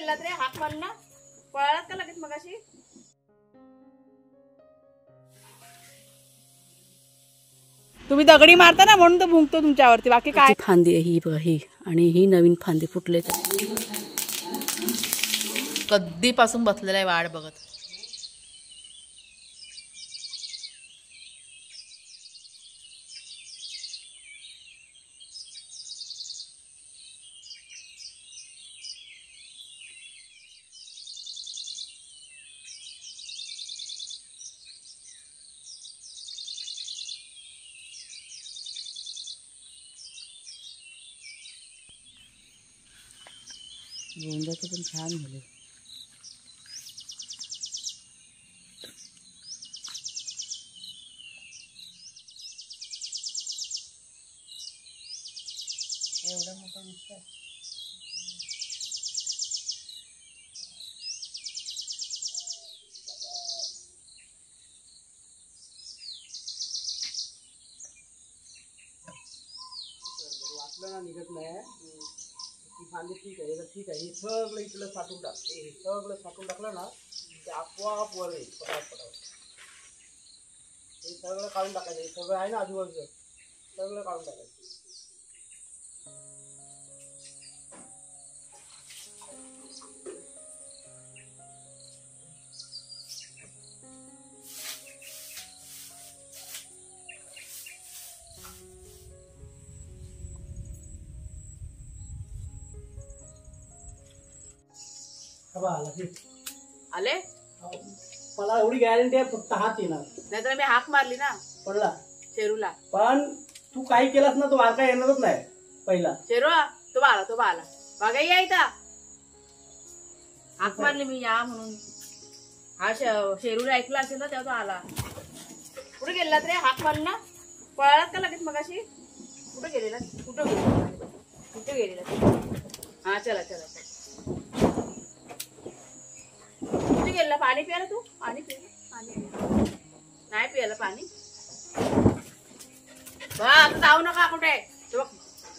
गेलात रे? हाक मारली ना, पळालात का लगेच मगाशी? तुम्ही दगडी मारता ना म्हणून तो भुंकतो तुमच्यावरती, बाकी काय. फांदी आहे ही बघा ही, आणि ही नवीन फांदी फुटले. कधीपासून बसलेला आहे वाट बघत. गोंदाचं पण छान झालं. एवढा मोठा दिसतोय. वाचलं ना निघत नाही. ती फांदी ठीक आहे, ठीक आहे. हे सगळं इकडं साठून टाक. हे सगळं साठून टाकलं ना ते आपोआप वर येईल. पटापट हे सगळं काढून टाकायचं. हे सगळं आहे ना आजूबाजूचं, सगळं काढून टाकायचं. आले मला एवढी गॅरंटी आहे, फक्त हात येणार. नाहीतर मी हाक मारली ना पडला शेरूला. पण तू काही केलास ना, तो वारका येणारच नाही पहिला. शेरू तो आला बघा या इथं. हाक मारली मी या म्हणून. हा शेरूला ऐकला असेल ना तेव्हा तो आला. कुठे गेलात रे? हाक मारली ना, पळालात का लगेच मगाशी? कुठे गेलेला? कुठे गेलेला? हा चला चला. कुठे गेला? पाणी प्यायला तू? पाणी नाही प्यायला पाणी. आता जाऊ नका कुठे.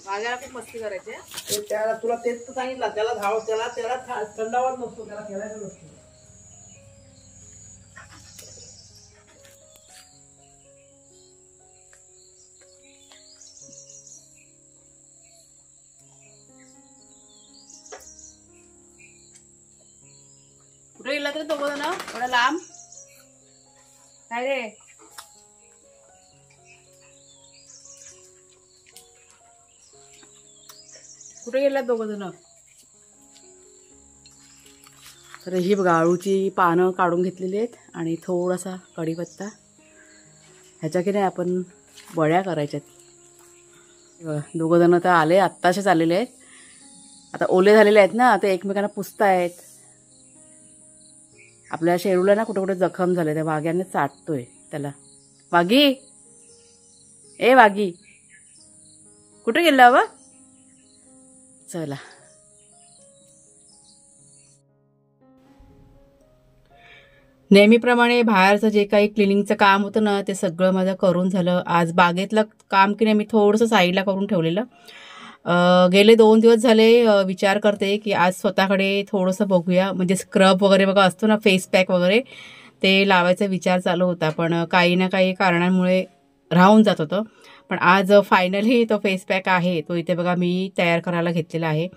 माझ्याला खूप मस्ती करायची. त्याला तुला तेच तर सांगितलं, त्याला धाव, त्याला थंडावा नसतो, त्याला खेळायचं नसतो. कुठे गेला तरी तो बघ ना एवढा लांब. काय रे? कुठे गेला दोघ जण? तर ही बघा आळूची पानं काढून घेतलेली आहेत आणि थोडासा कढीपत्ता. ह्याच्या की नाही आपण बळ्या करायच्यात. दोघं जण तर आले, आत्ताशेच आलेले आहेत. आता ओले झालेले आहेत ना, आता एकमेकांना पुसतायत. आपल्या शेरूला ना कुठे कुठे जखम झाले, त्या वाघ्याने चाटतोय त्याला. वाघी, ए वाघी, कुठे गेला व? चला. नेहमीप्रमाणे बाहेरचं जे काही क्लिनिंगचं काम होतं ना, ते सगळं माझं करून झालं. आज बागेतलं काम की नाही मी थोडंसं साईडला करून ठेवलेलं. गेले 2 दिवस झाले विचार करते की आज स्वतःकडे थोडंसं बघूया. म्हणजे स्क्रब वगैरे बघा असतो ना, फेस पॅक वगैरे, ते लावायचा विचार चालू होता. पण काही ना काही कारणांमुळे राहून जात होतं. पण आज फायनली तो फेस पॅक आहे, तो इथे बघा मी तयार करायला घेतलेला आहे.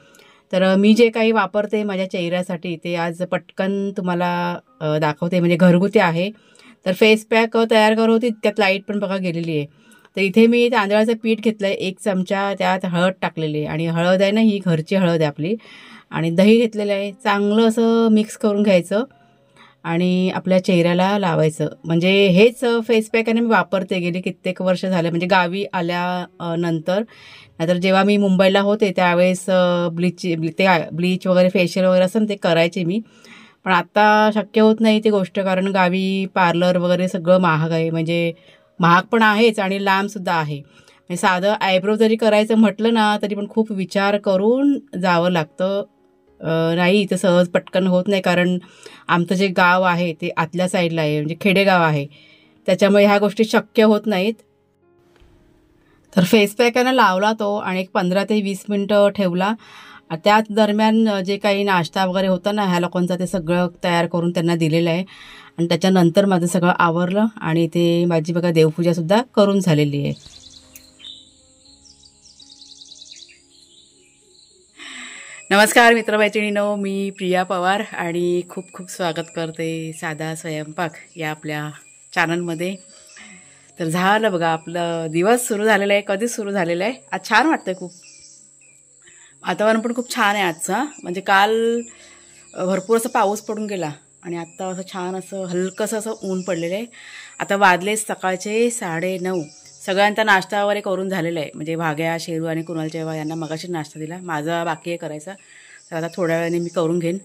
तर मी जे काही वापरते माझ्या चेहऱ्यासाठी ते आज पटकन तुम्हाला दाखवते. म्हणजे घरगुती आहे. तर फेस पॅक तयार करत होती, त्यात लाईट पण बघा गेलेली आहे. तर इथे मी तांदळाचं पीठ घेतलं आहे, 1 चमचा त्यात हळद टाकलेली आहे. आणि हळद आहे ना, ही घरची हळद आहे आपली. आणि दही घेतलेलं आहे. चांगलं असं मिक्स करून घ्यायचं आणि आपल्या चेहऱ्याला लावायचं. म्हणजे हेच फेस पॅक आहे ना मी वापरते गेली कित्येक वर्ष झाले. म्हणजे गावी आल्यानंतर. नाहीतर जेव्हा मी मुंबईला होते त्यावेळेस ब्लीच वगैरे फेशियल वगैरे असं ते करायचे मी. पण आत्ता शक्य होत नाही ती गोष्ट, कारण गावी पार्लर वगैरे सगळं महाग आहे. म्हणजे महाग पण आहेच आणि लांबसुद्धा आहे. म्हणजे साधं आयब्रो जरी करायचं म्हटलं ना तरी पण खूप विचार करून जावं लागतं. नाही इथं सहज पटकन होत नाही, कारण आमचं जे गाव आहे ते आतल्या साईडला आहे, म्हणजे खेडेगाव आहे. त्याच्यामुळे ह्या गोष्टी शक्य होत नाहीत. तर फेस पॅकानं लावला तो आणि एक 15 ते 20 मिनटं ठेवला त्याच दरम्यान जे काही नाश्ता वगैरे होता ना ह्या लोकांचा ते सगळं तयार करून त्यांना दिलेलं आहे. आणि त्याच्यानंतर माझं सगळं आवरलं आणि ते माझी बघा देवपूजासुद्धा करून झालेली आहे. नमस्कार मित्रमैत्रिणींनो, मी प्रिया पवार आणि खूप खूप स्वागत करते साधा स्वयंपाक या आपल्या चॅनलमध्ये. तर झालं बघा आपलं दिवस सुरू झालेला आहे. कधीच सुरू झालेलं आहे. आज छान वाटतं खूप. वातावरण पण खूप छान आहे आजचं. म्हणजे काल भरपूर असं पाऊस पडून गेला आणि आत्ता असं छान असं हलकंसं असं ऊन पडलेलं आहे. आता वाजले सकाळचे 9:30. सगळ्यांचा नाश्ता वगैरे करून झालेला आहे. म्हणजे भाग्या, शेरू आणि कुणालच्या यांना मगाशी नाश्ता दिला. माझा बाकी आहे करायचा. तर आता थोड्या वेळाने मी करून घेईन.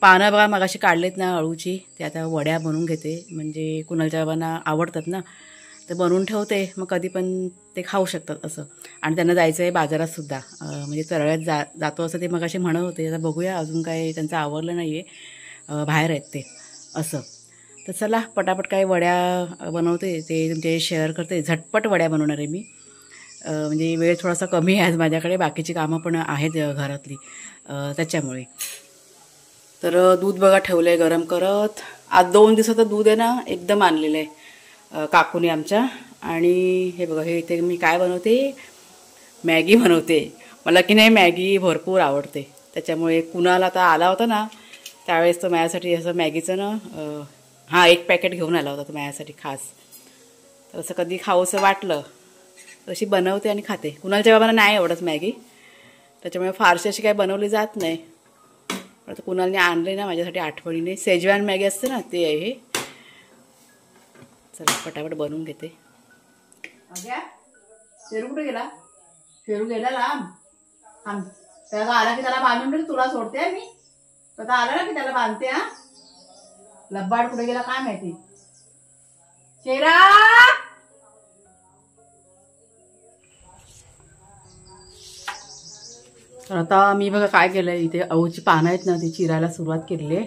पानं बघा मगाशी काढलेत ना अळूची, ते आता वड्या बनवून घेते. म्हणजे कुणालच्या बाबांना आवडतात ना, तर बनवून ठेवते. मग कधी पण ते खाऊ शकतात असं. आणि त्यांना जायचं आहे बाजारातसुद्धा. म्हणजे चरळ्यात जातो असं ते मगाशी म्हणत होते. आता बघूया, अजून काय त्यांचं आवरलं नाही आहे. बाहेर आहेत ते असं. तर चला पटापट काय वड्या बनवते ते तुमचे शेअर करते. झटपट वड्या बनवणार आहे मी. म्हणजे वेळ थोडासा कमी आहे आज माझ्याकडे. बाकीची कामं पण आहेत घरातली त्याच्यामुळे. तर दूध बघा ठेवलं आहे गरम करत. आज 2 दिवसाचं दूध आहे ना एकदम आणलेलं आहे काकूने आमच्या. आणि हे बघा, हे इथे मी काय बनवते, मॅगी बनवते. मला की नाही मॅगी भरपूर आवडते. त्याच्यामुळे कुणाला आता आला होता ना त्यावेळेस तो माझ्यासाठी असं मॅगीचं ना 1 पॅकेट घेऊन आला होता तो माझ्यासाठी खास. तर असं कधी खावंसं वाटलं तशी बनवते आणि खाते. कुणालच्या बाबांना नाही आवडत मॅगी, त्याच्यामुळे फारशी अशी काही बनवली जात नाही. पण आता कुणालने आणले ना माझ्यासाठी आठवणीने. शेजवान मॅगी असते ना ते आहे हे. चला पटापट बनवून घेते. शेरू कुठे गेला? शेरू गेला लांब. त्याला आला की त्याला बांधून तुला सोडते मी. आता आला ना की त्याला बांधते. लब्बाड कुठे गेला काय माहिती. शेरा, तर आता मी बघा काय केलंय, इथे अळूची पानं आहेत ना ती चिरायला सुरुवात केली आहे.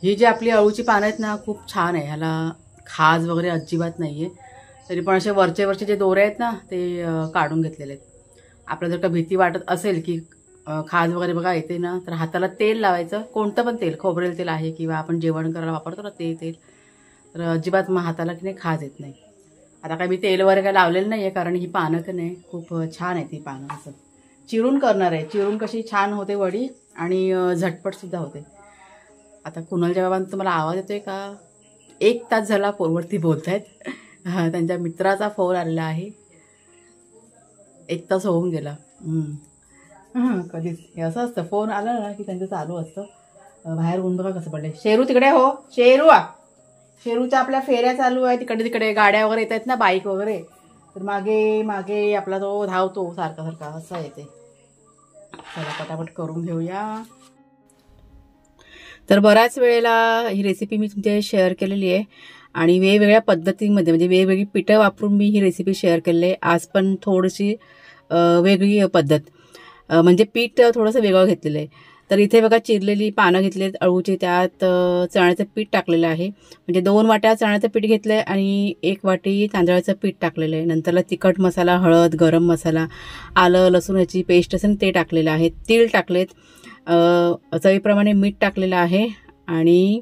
ही जी आपली अळूची पानं आहेत ना खूप छान आहे. ह्याला खाज वगैरे अजिबात नाही आहे. तरी पण असे वरचे जे दोरे आहेत ना ते काढून घेतलेले आहेत. आपल्याला जर का भीती वाटत असेल की खाज वगैरे बघा येते ना, तर हाताला तेल लावायचं. कोणतं पण तेल, खोबरेल तेल आहे किंवा आपण जेवण करायला वापरतो ना ते तेल. तर अजिबात मग हाताला की नाही खाज येत नाही. आता काय मी तेल वगैरे काय लावलेलं नाही आहे, कारण ही पानं की नाही खूप छान आहे. ती पानं असं चिरून करणार आहे. चिरून कशी छान होते वडी आणि झटपटसुद्धा होते. आता कुणालच्या बाबांचा तुम्हाला आवाज येतोय का? 1 तास झाला फोनवरती बोलत आहेत. त्यांच्या मित्राचा फोन आलेला आहे. 1 तास होऊन गेला. कधीच हे असं असतं, फोन आला ना की त्यांचं चालू असतं. बाहेर ऊन बघा कसं पडले. शेरू तिकडे हो, शेरूच्या आपल्या फेऱ्या चालू आहे. तिकडे गाड्या वगैरे येत आहेत ना, बाईक वगैरे. तर मागे मागे आपला तो धावतो सारखा असं येते. चला पटापट करून घेऊया. तर बऱ्याच वेळेला ही रेसिपी मी तुमच्या शेअर केलेली आहे आणि वेगवेगळ्या पद्धतीमध्ये म्हणजे वेगवेगळी पिठं वापरून मी ही रेसिपी शेअर केलेली आहे. आज पण थोडीशी वेगळी पद्धत, म्हणजे पीठ थोडंसं वेगळं घेतलेलं आहे. तर इथे बघा चिरलेली पानं घेतली आहेत अळूची, त्यात चण्याचं पीठ टाकलेलं आहे. म्हणजे 2 वाट्या चण्याचं पीठ घेतलं आहे आणि 1 वाटी तांदळाचं पीठ टाकलेलं आहे. नंतरला तिखट मसाला, हळद, गरम मसाला, आलं लसूण याची पेस्ट असेल ते टाकलेलं आहे. तीळ टाकलेत, चवीप्रमाणे मीठ टाकलेलं आहे. आणि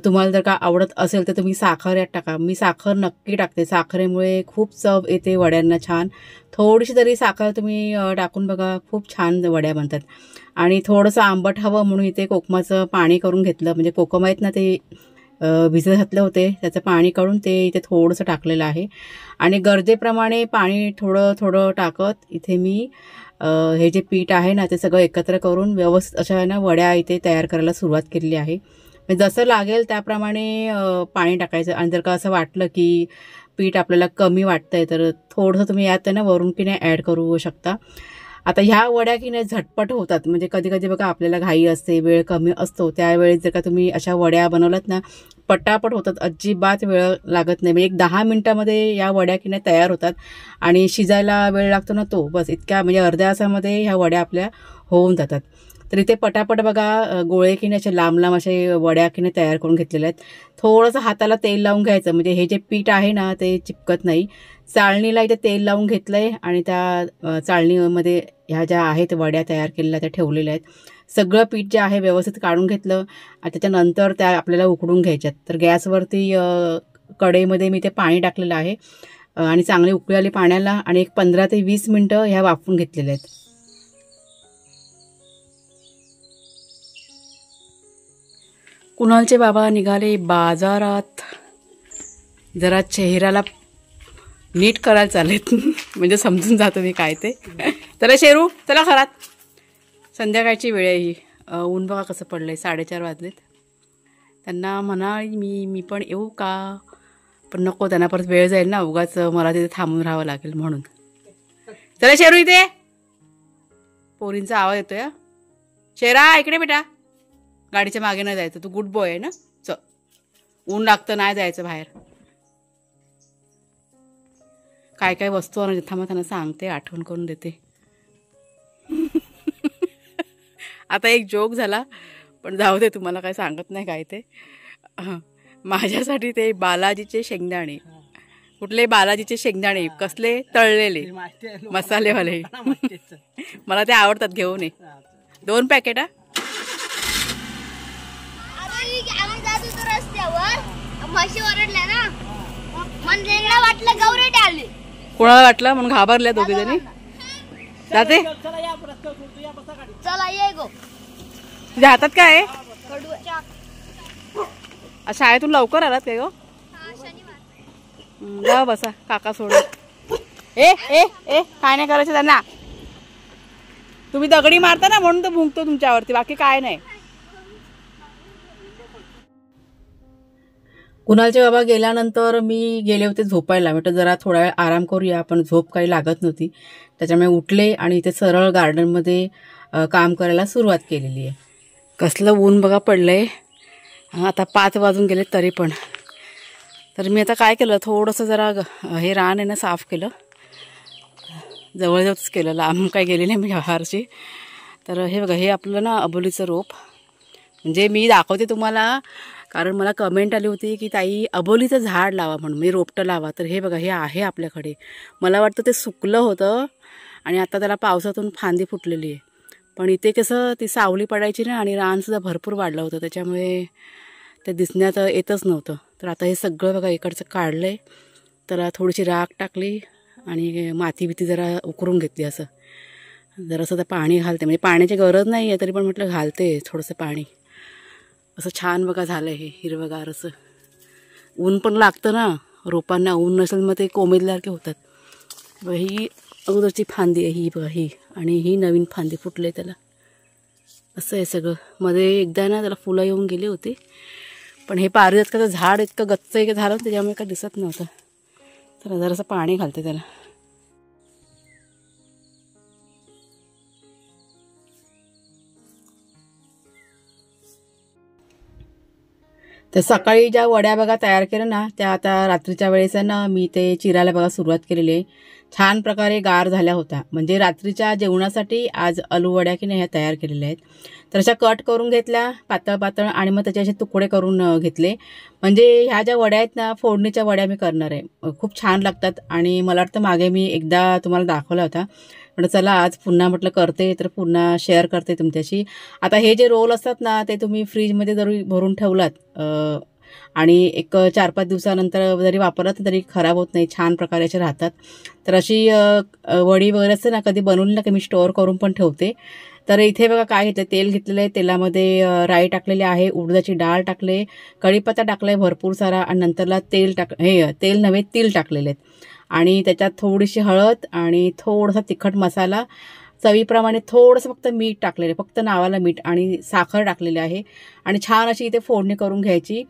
तुम्हाला जर का आवडत असेल तर तुम्ही साखर यात टाका. मी साखर नक्की टाकते. साखरेमुळे खूप चव येते वड्यांना छान. थोडीशी तरी साखर तुम्ही टाकून बघा, खूप छान वड्या बनतात. आणि थोडंसं आंबट हवं म्हणून इथे कोकमाचं पाणी करून घेतलं. म्हणजे कोकम आहेत ना ते भिजत घातले होते, त्याचं पाणी काढून ते इथे थोडंसं टाकलेलं आहे. आणि गरजेप्रमाणे पाणी थोडं टाकत इथे मी हे जे पीठ आहे ना ते सगळं एकत्र करून व्यवस्थित अशा ना वड्या इथे तयार करायला सुरुवात केलेली आहे. जसं लागेल त्याप्रमाणे पाणी टाकायचं. आणि जर का असं वाटलं की पीठ आपल्याला कमी वाटतंय तर थोडंसं तुम्ही यात ना वरून की नाही ॲड करू शकता. आता ह्या वड्या की नाही झटपट होतात. म्हणजे कधी बघा आपल्याला घाई असते, वेळ कमी असतो, त्यावेळेस जर का तुम्ही अशा वड्या बनवलात ना पटापट होतात. अजिबात वेळ लागत नाही. म्हणजे 10 मिनटामध्ये या वड्या की नाही तयार होतात. आणि शिजायला वेळ लागतो ना तो बस इतक्या, म्हणजे अर्ध्या तासामध्ये ह्या वड्या आपल्या होऊन जातात. तर इथे पटापट बघा गोळे किने असे लांब लांब असे वड्या किने तयार करून घेतलेल्या आहेत. थोडंसं हाताला तेल लावून घ्यायचं म्हणजे हे जे पीठ आहे ना ते चिपकत नाही. चाळणीला इथे तेल लावून घेतलं आहे आणि त्या चाळणीमध्ये ह्या ज्या आहेत वड्या तयार केलेल्या त्या ठेवलेल्या आहेत. सगळं पीठ जे आहे व्यवस्थित काढून घेतलं आणि त्याच्यानंतर त्या आपल्याला उकडून घ्यायच्यात. तर गॅसवरती कढईमध्ये मी ते पाणी टाकलेलं आहे आणि चांगली उकळी आली पाण्याला आणि एक 15 ते 20 मिनटं ह्या वाफवून घेतलेल्या आहेत. कुणालचे बाबा निघाले बाजारात, जरा चेहऱ्याला नीट करायला चालेत म्हणजे समजून जातो मी काय ते. चला शेरू चला घरात, संध्याकाळची वेळ आहे ही. ऊन बघा कसं पडलंय, 4:30 वाजलेत. त्यांना म्हणा मी पण येऊ का, पण नको, त्यांना परत वेळ जाईल ना, उगाच मला तिथे थांबून राहावं लागेल म्हणून. चला शेरू, इथे पोरींचा आवाज येतोय. शेरा इकडे बेटा, गाडीच्या मागे नाही जायचं, तू गुड बॉय आहे ना. चल, ऊन लागतं, नाही जायचं बाहेर. काय काय वस्तू आणायची, थांबा त्यांना सांगते, आठवण करून देते. आता एक जोक झाला, पण जाऊ दे, तुम्हाला काय सांगत नाही काय ते. माझ्यासाठी ते बालाजीचे शेंगदाणे. कुठले बालाजीचे शेंगदाणे, कसले, तळलेले मसालेवाले. मला ते आवडतात, घेऊन ये 2 पॅकेट. कोणाला वाटलं म्हणून घाबरल्या दोघी जणी. जाते तुझ्या हातात काय आहे? शाळेतून लवकर आलात काय गो? जा बसा, काका सोडून. ए ए ए काय नाही करायचं त्यांना. तुम्ही दगडी मारता ना म्हणून तर भुंकतो तुमच्यावरती, बाकी काय नाही. कुणालचे बाबा गेल्यानंतर मी गेले होते झोपायला. म्हटलं जरा थोडा वेळ आराम करूया, पण झोप काही लागत नव्हती. त्याच्यामुळे उठले आणि इथे सरळ गार्डनमध्ये काम करायला सुरुवात केलेली आहे. कसलं ऊन बघा पडलंय. आता 5 वाजून गेले तरी पण. तर मी आता काय केलं, थोडंसं जरा हे रान आहे ना साफ केलं, जवळजवळच केलं, लांब काय गेले नाही मी हारची. तर हे बघा, हे आपलं ना अबोलीचं रोप, म्हणजे मी दाखवते तुम्हाला, कारण मला कमेंट आली होती की ताई अबोलीचं झाड लावा म्हणून, मी रोपटं लावा. तर हे बघा, हे आहे आपल्याकडे. मला वाटतं ते सुकलं होतं आणि आता त्याला पावसातून फांदी फुटलेली आहे. पण इथे कसं ती सावली पडायची ना आणि रानसुद्धा भरपूर वाढलं होतं, त्याच्यामुळे ते दिसण्यात येतच नव्हतं. तर आता हे सगळं बघा इकडचं काढलं आहे. त्याला थोडीशी राख टाकली आणि माती बिती जरा उकरून घेतली. असं जरासं तर पाणी घालते, म्हणजे पाण्याची गरज नाही आहे तरी पण म्हटलं घालते थोडंसं पाणी. असं छान बघा झालं हे हिरवंगार असं. ऊन पण लागतं ना रोपांना, ऊन नसेल मग ते कोमेजल्यासारखे होतात. ही अगोदरची फांदी आहे ही बघा ही, आणि ही नवीन फांदी फुटले त्याला. असं आहे सगळं. मध्ये एकदा ना त्याला फुलं येऊन गेले होते, पण हे पारिजातकाचं झाड इतकं गच्च एक झालं त्याच्यामुळे काय दिसत नव्हतं. तर जरासं पाणी घालते त्याला. तर सकाळी ज्या वड्या बघा तयार केल्या ना, त्या आता रात्रीच्या वेळेस ना मी ते चिरायला बघा सुरुवात केलेली आहे. छान प्रकारे गार झाल्या होत्या, म्हणजे रात्रीच्या जेवणासाठी आज आलू वड्या की नाही ह्या तयार केलेल्या आहेत. तर अशा कट करून घेतल्या पातळ पातळ आणि मग त्याचे असे तुकडे करून घेतले. म्हणजे ह्या ज्या वड्या आहेत ना, फोडणीच्या वड्या मी करणार आहे. खूप छान लागतात आणि मला वाटतं मागे मी एकदा तुम्हाला दाखवला होता, पण चला आज पुन्हा म्हटलं करते, तर पुन्हा शेअर करते तुमच्याशी. आता हे जे रोल असतात ना, ते तुम्ही फ्रीजमध्ये जरी भरून ठेवलात आणि एक 4-5 दिवसानंतर जरी वापरलात तरी खराब होत नाही, छान प्रकारे असे राहतात. तर अशी वडी वगैरे असते ना, कधी बनवली ना की मी स्टोअर करून पण ठेवते. तर इथे बघा काय घेतलं, तेल घेतलेलं आहे. तेलामध्ये राई टाकलेली आहे, उडदाची डाळ टाकले, कढीपत्ता टाकला आहे भरपूर सारा, आणि नंतरला तेल नव्हे तीळ टाकलेले आहेत. आणि त्याच्यात थोडीशी हळद आणि थोडासा तिखट मसाला, चवीप्रमाणे थोडंसं फक्त मीठ टाकलेलं आहे, फक्त नावाला मीठ, आणि साखर टाकलेली आहे. आणि छान अशी इथे फोडणी करून घ्यायची.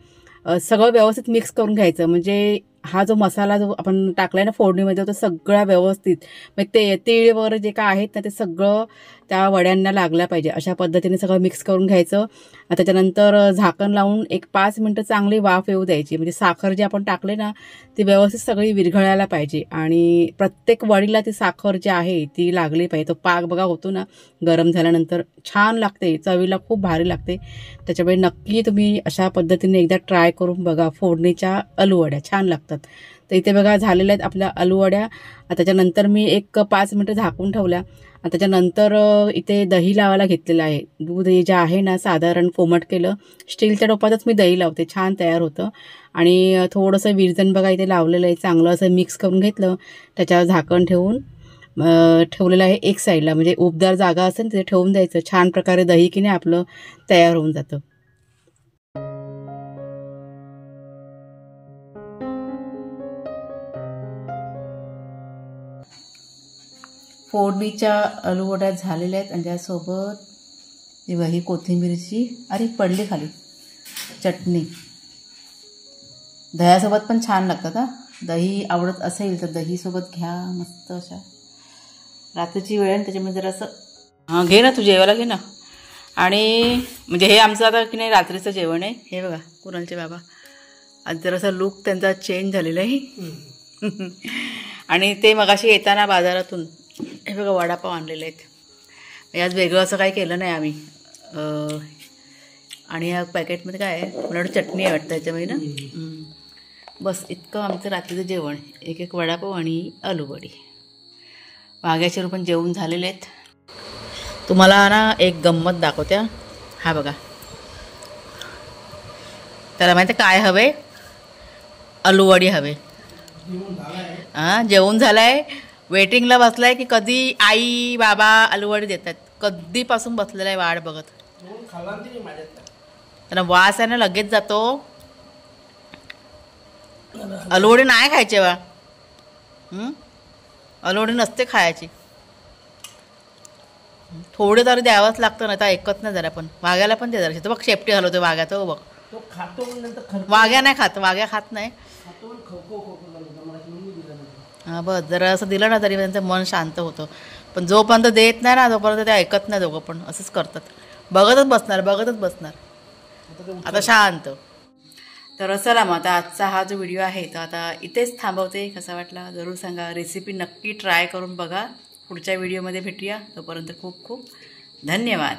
सगळं व्यवस्थित मिक्स करून घ्यायचं, म्हणजे हा जो मसाला जो आपण टाकला आहे ना फोडणीमध्ये तो सगळा व्यवस्थित, म्हणजे ते तीळ वगैरे जे काय आहेत ना ते सगळं त्या वड्यांना लागल्या पाहिजे अशा पद्धतीने सगळं मिक्स करून घ्यायचं. त्याच्यानंतर झाकण लावून एक 5 मिनटं चांगली वाफ येऊ द्यायची. म्हणजे साखर जी आपण टाकले ना ती व्यवस्थित सगळी विरघळायला पाहिजे आणि प्रत्येक वडीला ती साखर जी आहे ती लागली पाहिजे. तो पाक बघा होतो ना गरम झाल्यानंतर छान लागते, चवीला खूप भारी लागते. त्याच्यामुळे नक्की तुम्ही अशा पद्धतीने एकदा ट्राय करून बघा. फोडणीच्या आलूवड्या छान लागतात. तर इथे बघा झालेल्या आहेत आपल्या आलूवड्या. त्याच्यानंतर मी एक 5 मिनटं झाकून ठेवल्या. त्याच्यानंतर इथे दही लावायला घेतलेलं आहे. दूध हे जे आहे ना साधारण कोमट केलं, स्टीलच्या टोपातच मी दही लावते, छान तयार होतं. आणि थोडंसं विरजण बघा इथे लावलेलं आहे, चांगलं असं मिक्स करून घेतलं. त्याच्यावर झाकण ठेवून ठेवलेलं आहे एक साईडला. म्हणजे उबदार जागा असेल तिथे ठेवून द्यायचं. छान प्रकारे दही की नाही आपलं तयार होऊन जातं. फोडणीच्या आलूवड्या झालेल्या आहेत आणि त्यासोबत ही कोथिंबीरची अरे पडली खाली चटणी. दह्यासोबत पण छान लागतात. दही आवडत असेल तर दहीसोबत घ्या मस्त. अशा रात्रीची वेळ आहे त्याच्यामध्ये जरासं घे ना, तू जेवायला घे ना. आणि म्हणजे हे आमचं आता की नाही रात्रीचं जेवण आहे. हे बघा कुणालचे बाबा आज जरासा लुक त्यांचा चेंज झालेला आहे. आणि ते मगाशी येताना बाजारातून हे बघा वडापाव आणलेले आहेत. आज वेगळं असं काही केलं नाही आम्ही. आणि या पॅकेटमध्ये काय आहे मला वाटतं चटणी आहे वाटतं याच्यामध्ये ना. बस इतकं आमचं रात्रीचं जेवण. एक वडापाव आणि आलूवडी. वाघ्याचे पण जेवण झालेले आहेत. तुम्हाला ना एक गंमत दाखवत्या. हा बघा त्याला माहिती काय हवे, आलूवडी हवे. जेवण झालंय, वेटिंगला बसलाय की कधी आई बाबा आलूवडी देतात. कधीपासून बसलेला आहे वाट बघत. त्यांना वास आहे ना लगेच जातो. आलूवडी नाही खायची बा. आलूवडी नसते खायची. थोडे तरी द्यावंच लागतं ना. आता ऐकत नाही जरा. पण वाघ्याला पण दे जरा. बघ शेपटी हलवतो वाघ्या. तो बघ वाघ्या नाही खात. वाघ्या खात नाही. हां बस जरा असं दिलं ना तरी त्यांचं मन शांत होतं. पण जोपर्यंत देत नाही ना तोपर्यंत ते ऐकत नाही. दोघं पण असंच करतात. बघतच बसणार. आता शांत. तर चला मग आता आजचा हा जो व्हिडिओ आहे तो आता इथेच थांबवते. कसा वाटला जरूर सांगा. रेसिपी नक्की ट्राय करून बघा. पुढच्या व्हिडिओमध्ये भेटूया. तोपर्यंत खूप खूप धन्यवाद.